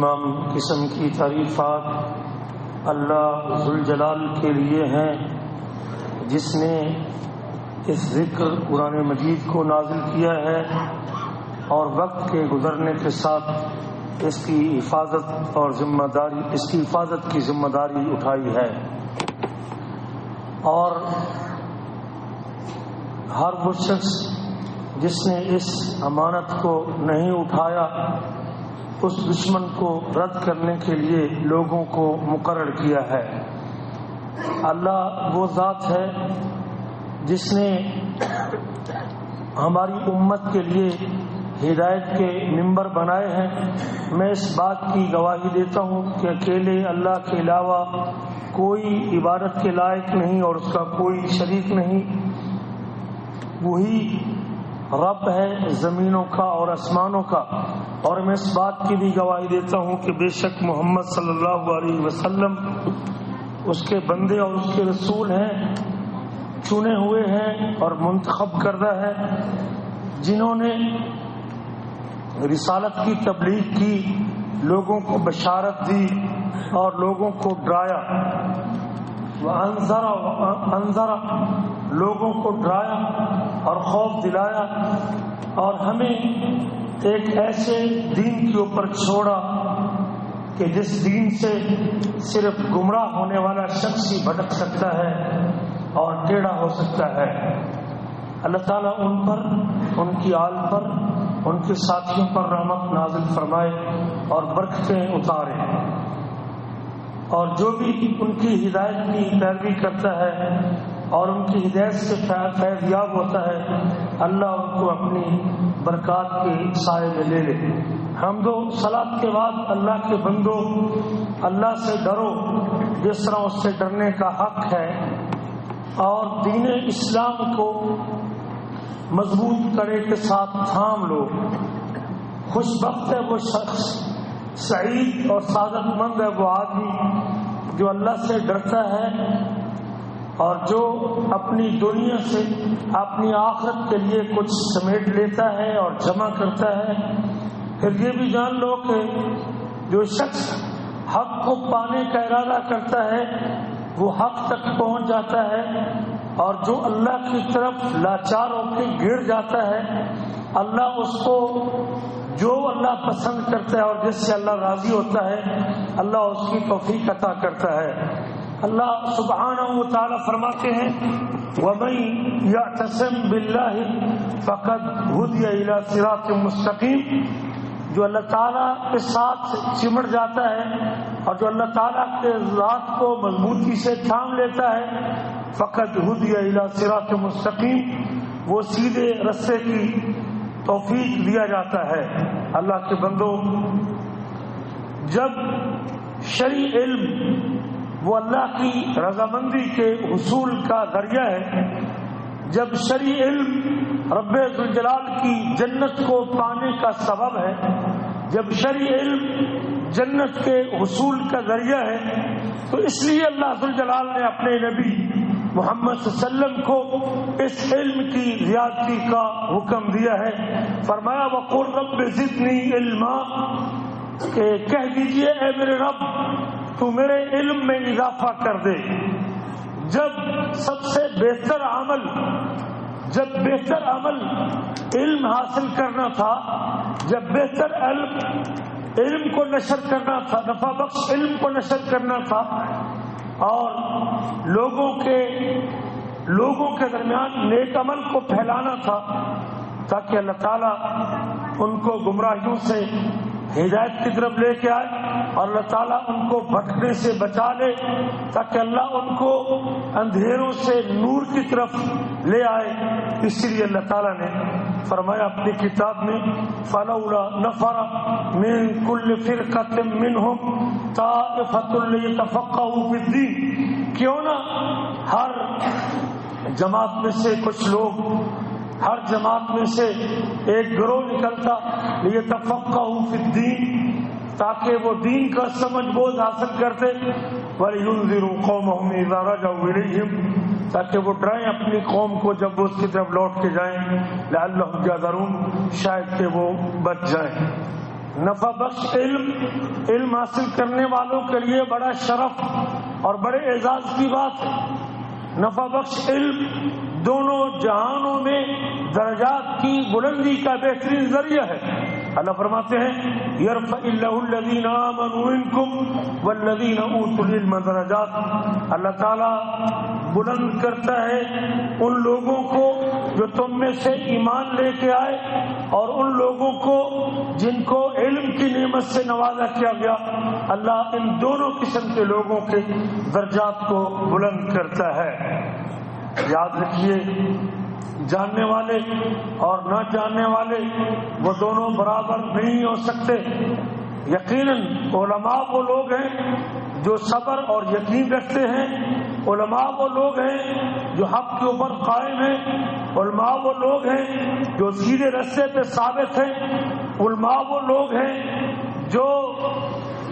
تمام قسم کی تعریفات اللہ ذوالجلال کے لیے ہیں، جس نے اس ذکر قرآن مجید کو نازل کیا ہے اور وقت کے گزرنے کے ساتھ اس کی حفاظت کی ذمہ داری اٹھائی ہے، اور ہر وہ شخص جس نے اس امانت کو نہیں اٹھایا اس دشمن کو رد کرنے کے لیے لوگوں کو مقرر کیا ہے۔ اللہ وہ ذات ہے جس نے ہماری امت کے لیے ہدایت کے ممبر بنائے ہیں۔ میں اس بات کی گواہی دیتا ہوں کہ اکیلے اللہ کے علاوہ کوئی عبادت کے لائق نہیں اور اس کا کوئی شریک نہیں۔ وہی رب ہے زمینوں کا اور آسمانوں کا، اور میں اس بات کی بھی گواہی دیتا ہوں کہ بے شک محمد صلی اللہ علیہ وسلم اس کے بندے اور اس کے رسول ہیں، چنے ہوئے ہیں اور منتخب کردہ ہے، جنہوں نے رسالت کی تبلیغ کی، لوگوں کو بشارت دی اور لوگوں کو ڈرایا، انذر لوگوں کو ڈرایا اور خوف دلایا، اور ہمیں ایک ایسے دین کے اوپر چھوڑا کہ جس دین سے صرف گمراہ ہونے والا شخص ہی بھٹک سکتا ہے اور ٹیڑھا ہو سکتا ہے۔ اللہ تعالیٰ ان پر، ان کی آل پر، ان کے ساتھیوں پر رحمت نازل فرمائے اور برکتیں اتارے، اور جو بھی ان کی ہدایت کی پیروی کرتا ہے اور ان کی ہدایت سے فیض یاب ہوتا ہے، اللہ ان کو اپنی برکات کے سائے میں لے لے۔ حمد و صلات کے بعد اللہ کے بندو، اللہ سے ڈرو جس طرح اس سے ڈرنے کا حق ہے، اور دین اسلام کو مضبوط کڑے کے ساتھ تھام لو۔ خوش بخت ہے وہ شخص، سعید اور سعادت مند ہے وہ آدمی جو اللہ سے ڈرتا ہے اور جو اپنی دنیا سے اپنی آخرت کے لیے کچھ سمیٹ لیتا ہے اور جمع کرتا ہے۔ پھر یہ بھی جان لو کہ جو شخص حق کو پانے کا ارادہ کرتا ہے وہ حق تک پہنچ جاتا ہے، اور جو اللہ کی طرف لاچار ہو کے گر جاتا ہے، اللہ اس کو جو اللہ پسند کرتا ہے اور جس سے اللہ راضی ہوتا ہے اللہ اس کی توفیق عطا کرتا ہے۔ اللہ سبحانہ و تعالی فرماتے ہیں وَمَن يَعْتَصِم بِاللَّهِ فَقَدْ هُدِيَ إِلَى صِرَاطٍ مُسْتَقِيمٍ۔ جو اللہ تعالیٰ کے ساتھ چمٹ جاتا ہے اور جو اللہ تعالیٰ کے ذات کو مضبوطی سے تھام لیتا ہے، فَقَدْ هُدِيَ إِلَى صِرَاطٍ مُسْتَقِيمٍ، وہ سیدھے رستے کی توفیق دیا جاتا ہے۔ اللہ کے بندو، جب شرعی علم وہ اللہ کی رضامندی کے حصول کا ذریعہ ہے، جب شرعی علم رب ذوالجلال کی جنت کو پانے کا سبب ہے، جب شرعی علم جنت کے حصول کا ذریعہ ہے، تو اس لیے اللہ ذوالجلال نے اپنے نبی محمد صلی اللہ علیہ وسلم کو اس علم کی زیادتی کا حکم دیا ہے۔ فرمایا وَقُلْ رَبِّ زِدْنِي عِلْمًا، کہ کہہ دیجئے اے میرے رب تو میرے علم میں اضافہ کر دے۔ جب سب سے بہتر عمل علم حاصل کرنا تھا، جب بہتر علم کو نشر کرنا تھا، نفع بخش علم کو نشر کرنا تھا، اور لوگوں کے درمیان نیک عمل کو پھیلانا تھا، تاکہ اللہ تعالیٰ ان کو گمراہیوں سے ہدایت کی طرف لے کے آئے اور اللہ تعالیٰ ان کو بھٹکنے سے بچا لے، تاکہ اللہ ان کو اندھیروں سے نور کی طرف لے آئے۔ اسی لیے اللہ تعالیٰ نے فرمایا اپنی کتاب میں فَلَوْلَا نَفَرَ مِن كُلِّ فِرْقَةٍ مِّنْهُمْ طَائِفَةٌ لِيَتَفَقَّهُوا فِي الدِّينِ، کیوں نہ ہر جماعت میں سے کچھ لوگ، ہر جماعت میں سے ایک گروہ نکلتا لیتفقہوا فی الدین، تاکہ وہ دین کا سمجھ بوجھ حاصل کرتے، وَلِيُنذِرُوا قَوْمَهُمْ إِذَا رَجَعُوا إِلَيْهِمْ، تاکہ وہ ڈرائیں اپنی قوم کو جب وہ اس کی طرف لوٹ کے جائیں، لَعَلَّهُمْ يَحْذَرُونَ، شاید کہ وہ بچ جائیں۔ نفع بخش علم حاصل کرنے والوں کے لیے بڑا شرف اور بڑے اعزاز کی بات ہے. نفع بخش علم دونوں جہانوں میں درجات کی بلندی کا بہترین ذریعہ ہے. اللہ فرماتے ہیں یرفع اللہ الذین آمنوا منکم والذین اوتوا العلم درجات. اللہ تعالیٰ بلند کرتا ہے ان لوگوں کو جو تم میں سے ایمان لے کے آئے اور ان لوگوں کو جن کو علم کی نعمت سے نوازا کیا گیا. اللہ ان دونوں قسم کے لوگوں کے درجات کو بلند کرتا ہے. یاد رکھیے جاننے والے اور نہ جاننے والے وہ دونوں برابر نہیں ہو سکتے. یقیناً علماء وہ لوگ ہیں جو صبر اور یقین رکھتے ہیں. علماء وہ لوگ ہیں جو حق کے اوپر قائم ہیں. علماء وہ لوگ ہیں جو سیدھے راستے پہ ثابت ہیں. علماء وہ لوگ ہیں جو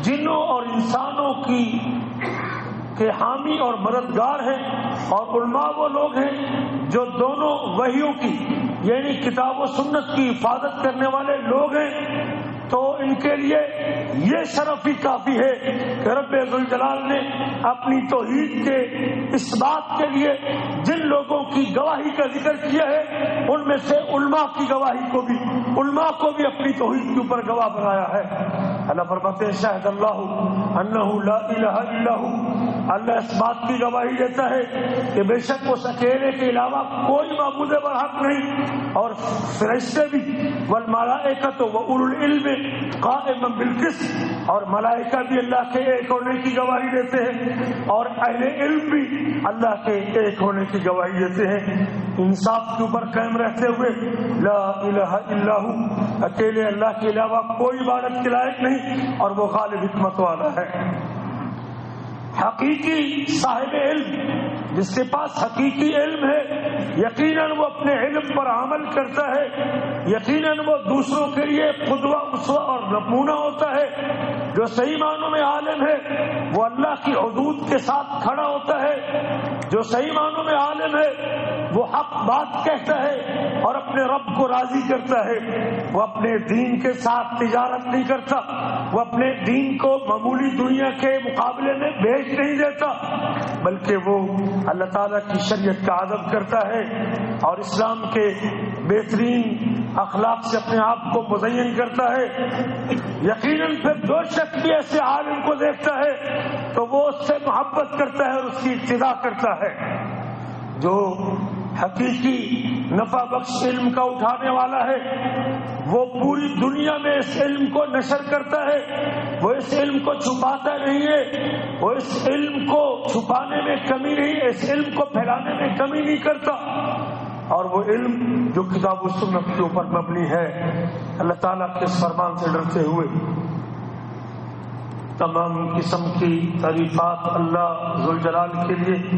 جنوں اور انسانوں کے حامی اور مددگار ہیں. اور علماء وہ لوگ ہیں جو دونوں وحیوں کی یعنی کتاب و سنت کی حفاظت کرنے والے لوگ ہیں. تو ان کے لیے یہ شرف ہی کافی ہے کہ رب ذوالجلال نے اپنی توحید کے اس بات کے لیے جن لوگوں کی گواہی کا ذکر کیا ہے ان میں سے علماء کی گواہی کو بھی اپنی توحید کے اوپر گواہ بنایا ہے. اللہ فرماتے ہیں شاہد اللہ انہ لا الہ الا ھو. اللہ اس بات کی گواہی دیتا ہے کہ بے شک اس اکیلے کے علاوہ کوئی معبود برحق نہیں اور فرشتے بھی والملائکۃ واولو العلم قائما بالقسط. اور ملائکہ بھی اللہ کے ایک ہونے کی گواہی دیتے ہیں اور اہل علم بھی اللہ کے ایک ہونے کی گواہی دیتے ہیں. انصاف کے اوپر قائم رہتے ہوئے لا الہ الا ھو اکیلے اللہ کے علاوہ کوئی عبادت کے لائق نہیں اور وہ غالب حکمت والا ہے. حقیقی صاحب علم جس کے پاس حقیقی علم ہے یقیناً وہ اپنے علم پر عمل کرتا ہے. یقیناً وہ دوسروں کے لیے قدوہ اسوہ اور نمونہ ہوتا ہے. جو صحیح معنوں میں عالم ہے وہ اللہ کی حدود کے ساتھ کھڑا ہوتا ہے. جو صحیح معنوں میں عالم ہے وہ حق بات کہتا ہے اور اپنے رب کو راضی کرتا ہے. وہ اپنے دین کے ساتھ تجارت نہیں کرتا. وہ اپنے دین کو معمولی دنیا کے مقابلے میں بیچ نہیں دیتا بلکہ وہ اللہ تعالیٰ کی شریعت کا ادب کرتا ہے اور اسلام کے بہترین اخلاق سے اپنے آپ کو مزین کرتا ہے. یقیناً پھر جو شخص بھی ایسے عالم کو دیکھتا ہے تو وہ اس سے محبت کرتا ہے اور اس کی اقتداء کرتا ہے. جو حقیقی نفع بخش علم کا اٹھانے والا ہے وہ پوری دنیا میں اس علم کو نشر کرتا ہے. وہ اس علم کو چھپاتا نہیں ہے. وہ اس علم کو چھپانے میں کمی نہیں, اس علم کو پھیلانے میں کمی نہیں کرتا. اور وہ علم جو کتاب و سنت کے اوپر مبنی ہے. اللہ تعالیٰ کے اس فرمان سے ڈرتے ہوئے تمام قسم کی تعریفات اللہ ذوالجلال کے لیے,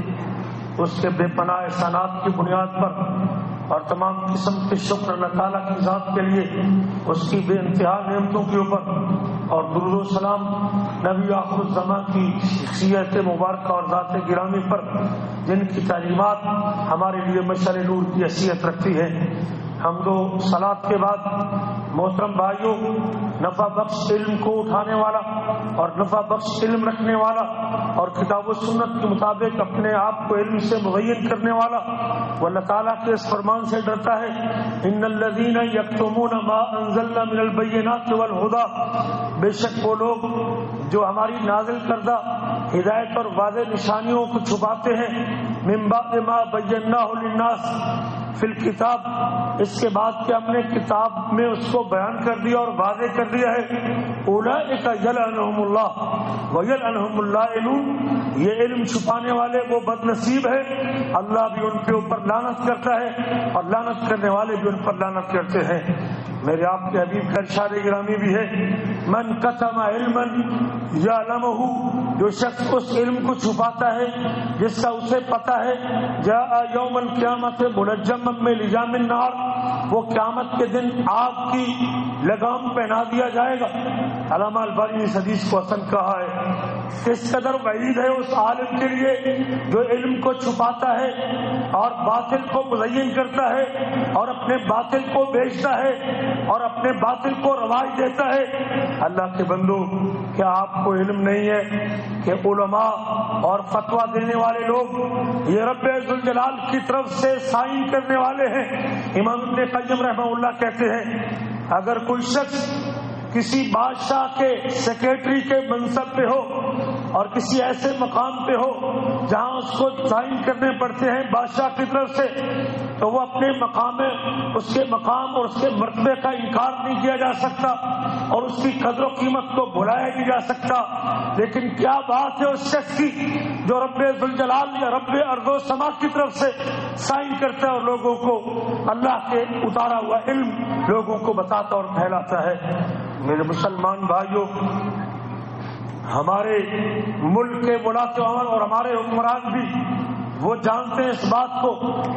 اس کے بے پناہ احسانات کی بنیاد پر, اور تمام قسم کے شکر اللہ تعالیٰ کی ذات کے لیے, اس کی بے انتہا نعمتوں کے اوپر, اور درود و سلام نبی آخر الزمان کی شخصیت مبارکہ اور ذات گرامی پر جن کی تعلیمات ہمارے لیے مشعل نور کی حیثیت رکھتی ہے. حمد و صلات کے بعد محترم بھائیوں, نفع بخش علم کو اٹھانے والا اور نفع بخش علم رکھنے والا اور کتاب و سنت کے مطابق اپنے آپ کو علم سے مغین کرنے والا وہ اللہ تعالیٰ کے اس فرمان سے ڈرتا ہے ان الذین یکتمون ما انزلنا من البینات والہدی. بے شک وہ لوگ جو ہماری نازل کردہ ہدایت اور واضح نشانیوں کو چھپاتے ہیں, من بعد ما بیناہ للناس فی الکتاب, اس کے بعد کہ ہم نے کتاب میں اس کو بیان کر دیا اور واضح کر دیا ہے. اولئک یلعنہم اللہ ویلعنہم اللاعنون, یہ علم چھپانے والے وہ بد نصیب ہے, اللہ بھی ان کے اوپر لعنت کرتا ہے اور لعنت کرنے والے بھی ان پر لعنت کرتے ہیں. میرے آپ کے حبیب کا ارشاد گرامی بھی ہے من کتم علما یعلمہ, جو شخص اس علم کو چھپاتا ہے جس کا اسے پتہ ہے, جاء یوم القیامت ملجما من لجام النار, وہ قیامت کے دن آگ کی لگام پہنا دیا جائے گا. علامہ البانی نے اس حدیث کو حسن کہا ہے. کس قدر وعید ہے اس عالم کے لیے جو علم کو چھپاتا ہے اور باطل کو مزین کرتا ہے اور اپنے باطل کو بیچتا ہے اور اپنے باطل کو رواج دیتا ہے۔ اللہ کے بندو، کیا آپ کو علم نہیں ہے کہ علماء اور فتویٰ دینے والے لوگ یہ رب ذوالجلال کی طرف سے سائن کرنے والے ہیں؟ امام ابن قیم رحمہ اللہ کہتے ہیں اگر کوئی شخص کسی بادشاہ کے سیکریٹری کے منصب پہ ہو اور کسی ایسے مقام پہ ہو جہاں اس کو سائن کرنے پڑتے ہیں بادشاہ کی طرف سے، تو وہ اپنے مقام اور اس کے مرتبے کا انکار نہیں کیا جا سکتا اور اس کی قدر و قیمت کو بھلایا نہیں جا سکتا۔ لیکن کیا بات ہے اس شخص کی جو رب ذوالجلال یا رب ارض و سما کی طرف سے سائن کرتا ہے اور لوگوں کو اللہ کے اتارا ہوا علم لوگوں کو بتاتا اور پھیلاتا ہے۔ میرے مسلمان بھائیوں، ہمارے ملک کے ولاۃ عمر اور ہمارے حکمران بھی وہ جانتے ہیں اس بات کو۔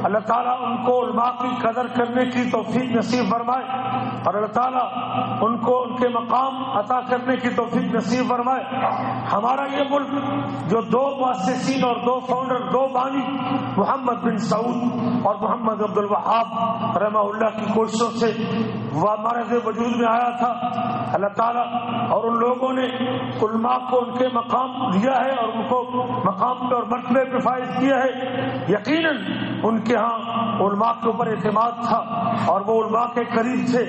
اللہ تعالیٰ ان کو علماء کی قدر کرنے کی توفیق نصیب فرمائے اور اللہ تعالیٰ ان کو ان کے مقام عطا کرنے کی توفیق نصیب فرمائے۔ ہمارا یہ ملک جو دو مؤسسین اور دو فاؤنڈر، دو بانی، محمد بن سعود اور محمد عبد الوہاب رحمہ اللہ کی کوششوں سے وہ ہمارے وجود میں آیا تھا، اللہ تعالیٰ اور ان لوگوں نے علماء کو ان کے مقام دیا ہے اور ان کو مقام پہ اور مرتبے پہ فائز کیا ہے۔ یقیناً ان کے ہاں علماء کے اوپر اعتماد تھا اور وہ علماء کے قریب تھے،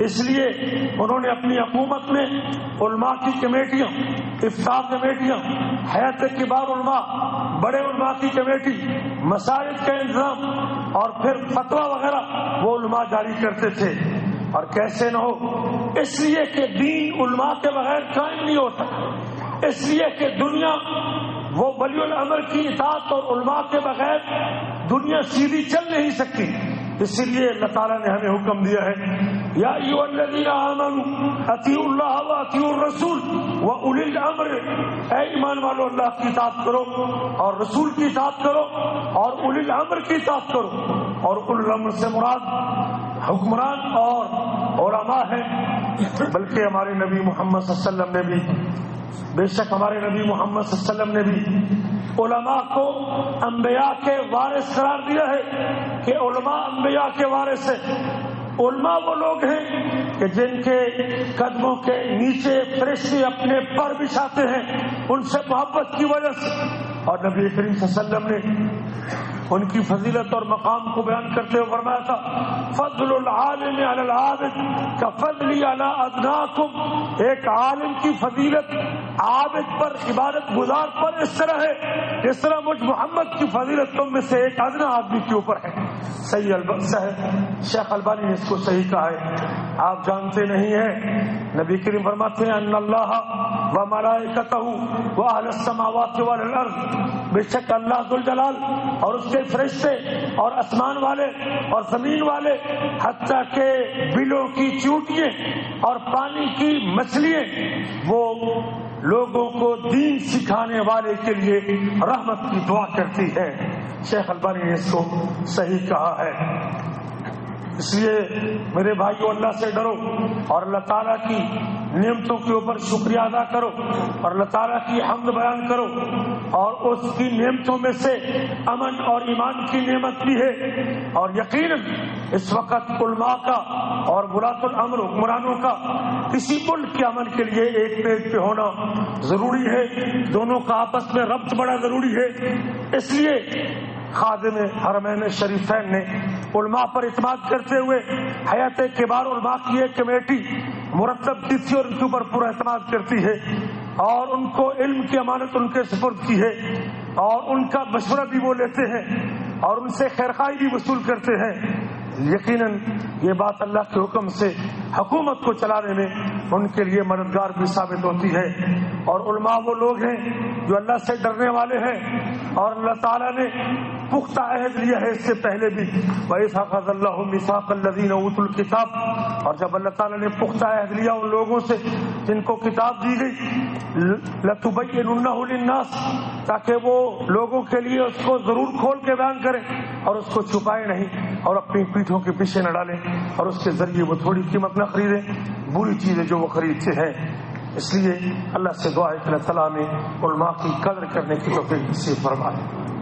اس لیے انہوں نے اپنی حکومت میں علماء کی کمیٹیاں، افتاء کمیٹیاں، حیات کبار علماء، بڑے علماء کی کمیٹی، مساجد کا انتظام اور پھر فتویٰ وغیرہ وہ علماء جاری کرتے تھے۔ اور کیسے نہ ہو، اس لیے کہ دین علماء کے بغیر قائم نہیں ہوتا، اس لیے کہ دنیا وہ ولی الامر کی اطاعت اور علماء کے بغیر دنیا سیدھی چل نہیں سکتی۔ اسی لیے اللہ تعالیٰ نے ہمیں حکم دیا ہے یا ایھا الذین آمنوا اطیعوا اللہ واطیعوا الرسول واولی الامر، اے ایمان والو اللہ کی اطاعت کرو اور رسول کی اطاعت کرو اور اولی الامر کی اطاعت کرو۔ اور اولی الامر سے مراد حکمران اور علماء ہیں، بلکہ ہمارے نبی محمد صلی اللہ علیہ وسلم نے بھی، بے شک ہمارے نبی محمد صلی اللہ علیہ وسلم نے بھی علماء کو انبیاء کے وارث قرار دیا ہے کہ علماء انبیاء کے وارث ہیں۔ علماء وہ لوگ ہیں کہ جن کے قدموں کے نیچے فرشتے اپنے پر بچھاتے ہیں ان سے محبت کی وجہ سے، اور نبی کریم صلی اللہ علیہ وسلم نے ان کی فضیلت اور مقام کو بیان کرتے ہوئے فرمایا تھا فضل العالم علی العابد کفضلی علی ادناکم، ایک عالم کی فضیلت عابد پر، عبادت گزار پر اس طرح ہے جس طرح مجھ محمد کی فضیلت تم میں سے ایک ادنا آدمی کے اوپر ہے۔ صحیح شیخ البانی نے اس کو صحیح کہا ہے۔ آپ جانتے نہیں ہیں، نبی کریم فرماتے ہیں ان اللہ و ملائکتہ و اہل السماوات والارض، بے شک اللہ ذوالجلال اور اس کے فرشتے اور آسمان والے اور زمین والے، حتیٰ کہ بلوں کی چیونٹیاں اور پانی کی مچھلیاں، وہ لوگوں کو دین سکھانے والے کے لیے رحمت کی دعا کرتی ہے۔ شیخ البانی نے اس کو صحیح کہا ہے۔ اس لیے میرے بھائیو، اللہ سے ڈرو اور اللہ تعالیٰ کی نعمتوں کے اوپر شکریہ ادا کرو اور اللہ تعالیٰ کی حمد بیان کرو، اور اس کی نعمتوں میں سے امن اور ایمان کی نعمت بھی ہے۔ اور یقیناً اس وقت علماء کا اور ولاۃ الامر حکمرانوں کا کسی ملک کے امن کے لیے ایک پیج پہ ہونا ضروری ہے، دونوں کا آپس میں ربط بڑا ضروری ہے۔ اس لیے خادم حرمین شریفین نے علماء پر اعتماد کرتے ہوئے حیات کبار علماء کی ایک کمیٹی مرتب کی تھی اور ان کے اوپر پورا اعتماد کرتی ہے اور ان کو علم کی امانت ان کے سپرد کی ہے اور ان کا مشورہ بھی وہ لیتے ہیں اور ان سے خیرخواہی بھی وصول کرتے ہیں۔ یقیناً یہ بات اللہ کے حکم سے حکومت کو چلانے میں ان کے لیے مددگار بھی ثابت ہوتی ہے۔ اور علماء وہ لوگ ہیں جو اللہ سے ڈرنے والے ہیں اور اللہ تعالیٰ نے پختہ عہد لیا ہے اس سے پہلے بھی، وَإِذْ أَخَذَ اللَّهُ مِيثَاقَ الَّذِينَ أُوتُوا الْكِتَابَ، اور جب اللہ تعالیٰ نے پختہ عہد لیا ان لوگوں سے جن کو کتاب دی گئی، لَتُبَيِّنُنَّهُ لِلنَّاسِ، تاکہ وہ لوگوں کے لیے اس کو ضرور کھول کے بیان کریں اور اس کو چھپائے نہیں اور اپنی پیٹھوں کے پیچھے نہ ڈالیں اور اس کے ذریعے وہ تھوڑی قیمت نہ خریدیں بری چیزیں جو وہ خریدتے ہیں۔ اس لیے اللہ سے دعا ہے کہ اللہ تعالیٰ میں علماء کی قدر کرنے کی توفیق نصیب فرمائے۔